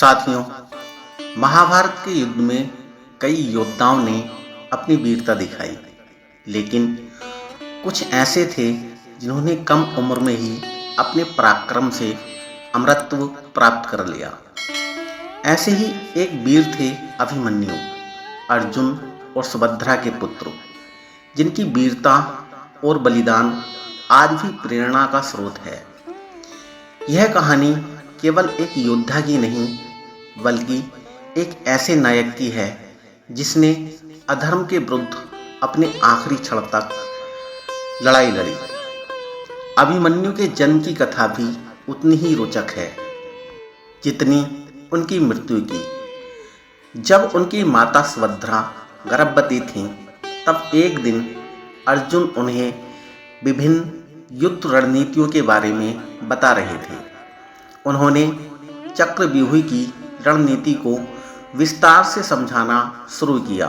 साथियों, महाभारत के युद्ध में कई योद्धाओं ने अपनी वीरता दिखाई, लेकिन कुछ ऐसे थे जिन्होंने कम उम्र में ही अपने पराक्रम से अमरत्व प्राप्त कर लिया। ऐसे ही एक वीर थे अभिमन्यु, अर्जुन और सुभद्रा के पुत्र, जिनकी वीरता और बलिदान आज भी प्रेरणा का स्रोत है। यह कहानी केवल एक योद्धा की नहीं, बल्कि एक ऐसे नायक की है जिसने अधर्म के विरुद्ध अपने आखिरी क्षण तक लड़ाई लड़ी। अभिमन्यु के जन्म की कथा भी उतनी ही रोचक है जितनी उनकी मृत्यु की। जब उनकी माता सुभद्रा गर्भवती थीं, तब एक दिन अर्जुन उन्हें विभिन्न युद्ध रणनीतियों के बारे में बता रहे थे। उन्होंने चक्रव्यूह की रणनीति को विस्तार से समझाना शुरू किया।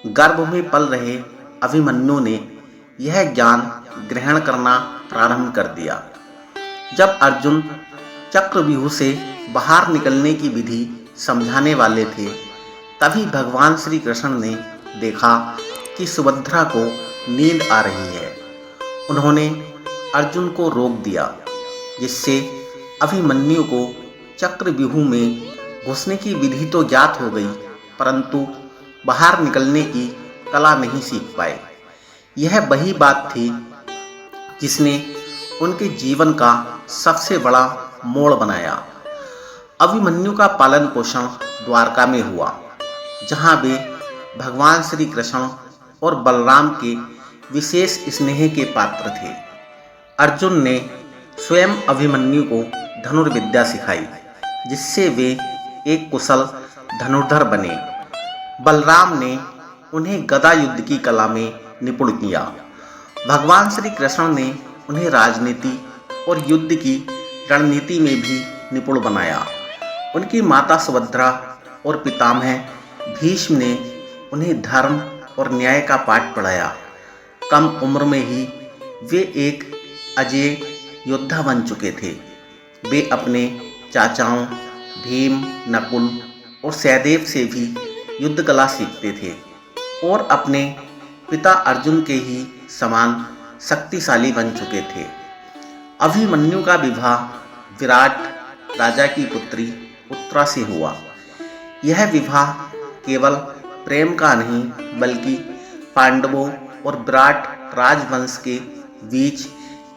गर्भ में पल रहे अभिमन्यु ने यह ज्ञान ग्रहण करना प्रारंभ कर दिया। जब अर्जुन चक्रव्यूह से बाहर निकलने की विधि समझाने वाले थे, तभी भगवान श्री कृष्ण ने देखा कि सुभद्रा को नींद आ रही है। उन्होंने अर्जुन को रोक दिया, जिससे अभिमन्यु को चक्रव्यूह में घुसने की विधि तो ज्ञात हो गई, परंतु बाहर निकलने की कला नहीं सीख पाए। यह वही बात थी जिसने उनके जीवन का सबसे बड़ा मोड़ बनाया। अभिमन्यु का पालन पोषण द्वारका में हुआ, जहां वे भगवान श्री कृष्ण और बलराम के विशेष स्नेह के पात्र थे। अर्जुन ने स्वयं अभिमन्यु को धनुर्विद्या सिखाई, जिससे वे एक कुशल धनुर्धर बने। बलराम ने उन्हें गदा युद्ध की कला में निपुण किया। भगवान श्री कृष्ण ने उन्हें राजनीति और युद्ध की रणनीति में भी निपुण बनाया। उनकी माता सुभद्रा और पितामह भीष्म ने उन्हें धर्म और न्याय का पाठ पढ़ाया। कम उम्र में ही वे एक अजेय योद्धा बन चुके थे। वे अपने चाचाओं भीम, नकुल और सहदेव से भी युद्ध कला सीखते थे और अपने पिता अर्जुन के ही समान शक्तिशाली बन चुके थे। अभिमन्यु का विवाह विराट राजा की पुत्री उत्तरा से हुआ। यह विवाह केवल प्रेम का नहीं, बल्कि पांडवों और विराट राजवंश के बीच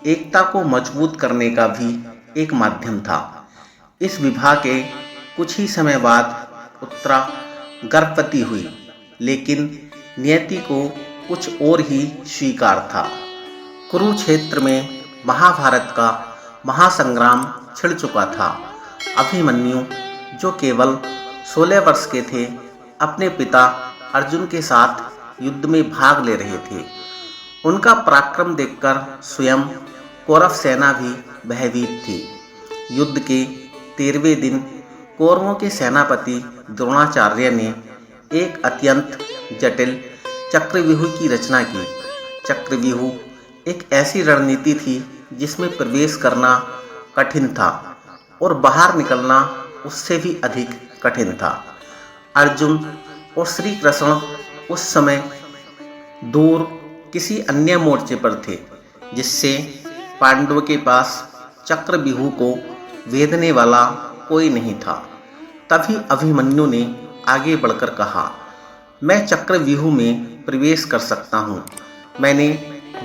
एकता को मजबूत करने का भी एक माध्यम था। इस विवाह के कुछ ही समय बाद उत्तरा गर्भवती हुई, लेकिन नियति को कुछ और ही स्वीकार था। कुरुक्षेत्र में महाभारत का महासंग्राम छिड़ चुका था। अभिमन्यु, जो केवल 16 वर्ष के थे, अपने पिता अर्जुन के साथ युद्ध में भाग ले रहे थे। उनका पराक्रम देखकर स्वयं कौरव सेना भी भयभीत थी। युद्ध के 13वें दिन कौरवों के सेनापति द्रोणाचार्य ने एक अत्यंत जटिल चक्रव्यूह की रचना की। चक्रव्यूह एक ऐसी रणनीति थी जिसमें प्रवेश करना कठिन था और बाहर निकलना उससे भी अधिक कठिन था। अर्जुन और श्री कृष्ण उस समय दूर किसी अन्य मोर्चे पर थे, जिससे पांडवों के पास चक्रव्यूह को भेदने वाला कोई नहीं था। तभी अभिमन्यु ने आगे बढ़कर कहा, मैं चक्रव्यूह में प्रवेश कर सकता हूँ। मैंने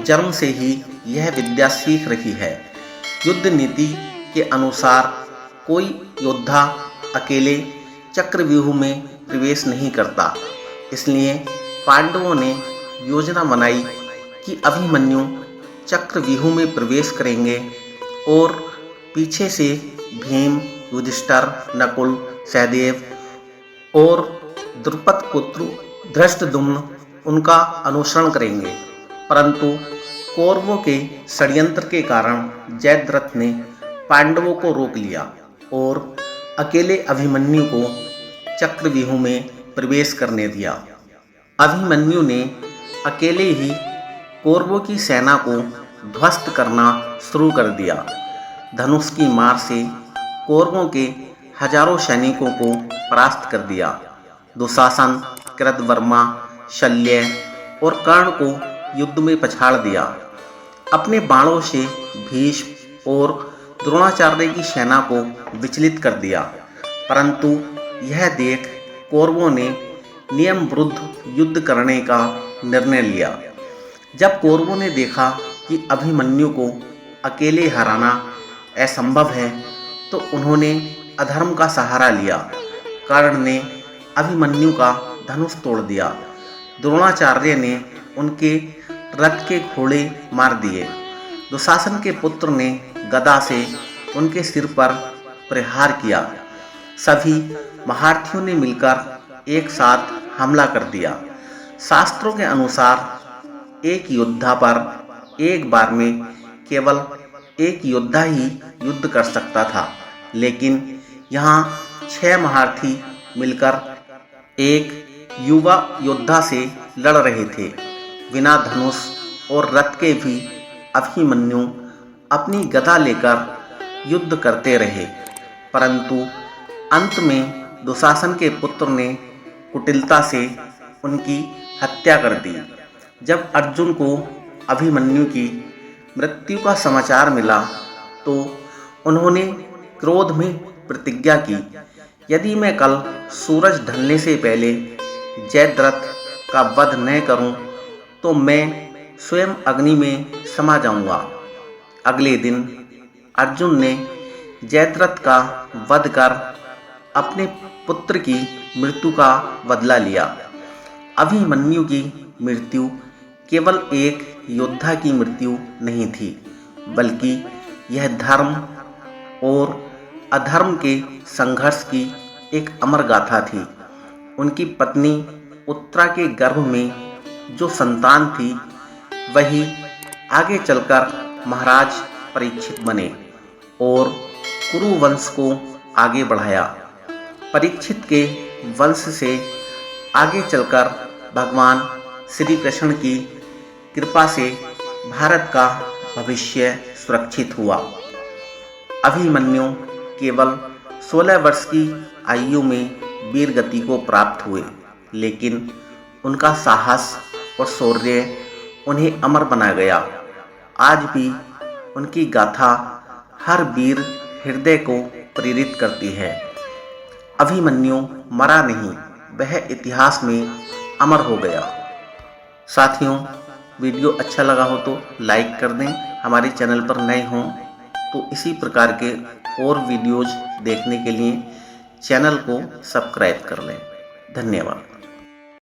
जन्म से ही यह विद्या सीख रखी है। युद्ध नीति के अनुसार कोई योद्धा अकेले चक्रव्यूह में प्रवेश नहीं करता। इसलिए पांडवों ने योजना बनाई कि अभिमन्यु चक्रव्यूह में प्रवेश करेंगे और पीछे से भीम, युधिष्ठिर, नकुल, सहदेव और द्रुपद पुत्र धृष्टद्युम्न उनका अनुसरण करेंगे। परंतु कौरवों के षड्यंत्र के कारण जयद्रथ ने पांडवों को रोक लिया और अकेले अभिमन्यु को चक्रव्यूह में प्रवेश करने दिया। अभिमन्यु ने अकेले ही कौरवों की सेना को ध्वस्त करना शुरू कर दिया। धनुष की मार से कौरवों के हजारों सैनिकों को परास्त कर दिया। दुशासन, कृतवर्मा, शल्य और कर्ण को युद्ध में पछाड़ दिया। अपने बाणों से भीष्म और द्रोणाचार्य की सेना को विचलित कर दिया। परंतु यह देख कौरवों ने नियम विरुद्ध युद्ध करने का निर्णय लिया। जब कौरवों ने देखा कि अभिमन्यु को अकेले हराना असंभव है, तो उन्होंने अधर्म का सहारा लिया। कर्ण ने अभिमन्यु का धनुष तोड़ दिया। द्रोणाचार्य ने उनके रथ के घोड़े मार दिए। दुशासन के पुत्र ने गदा से उनके सिर पर प्रहार किया। सभी महारथियों ने मिलकर एक साथ हमला कर दिया। शास्त्रों के अनुसार एक योद्धा पर एक बार में केवल एक योद्धा ही युद्ध कर सकता था, लेकिन यहाँ 6 महारथी मिलकर एक युवा योद्धा से लड़ रहे थे। बिना धनुष और रथ के भी अभिमन्यु अपनी गदा लेकर युद्ध करते रहे, परंतु अंत में दुशासन के पुत्र ने कुटिलता से उनकी हत्या कर दी। जब अर्जुन को अभिमन्यु की मृत्यु का समाचार मिला, तो उन्होंने क्रोध में प्रतिज्ञा की, यदि मैं कल सूरज ढलने से पहले जयद्रथ का वध न करूं, तो मैं स्वयं अग्नि में समा जाऊंगा। अगले दिन अर्जुन ने जयद्रथ का वध कर अपने पुत्र की मृत्यु का बदला लिया। अभिमन्यु की मृत्यु केवल एक योद्धा की मृत्यु नहीं थी, बल्कि यह धर्म और अधर्म के संघर्ष की एक अमर गाथा थी। उनकी पत्नी उत्तरा के गर्भ में जो संतान थी, वही आगे चलकर महाराज परीक्षित बने और कुरु वंश को आगे बढ़ाया। परीक्षित के वंश से आगे चलकर भगवान श्री कृष्ण की कृपा से भारत का भविष्य सुरक्षित हुआ। अभिमन्यु केवल 16 वर्ष की आयु में वीर गति को प्राप्त हुए, लेकिन उनका साहस और शौर्य उन्हें अमर बना गया। आज भी उनकी गाथा हर वीर हृदय को प्रेरित करती है। अभिमन्यु मरा नहीं, वह इतिहास में अमर हो गया। साथियों, वीडियो अच्छा लगा हो तो लाइक कर दें। हमारे चैनल पर नए हों तो इसी प्रकार के और वीडियोज़ देखने के लिए चैनल को सब्सक्राइब कर लें। धन्यवाद।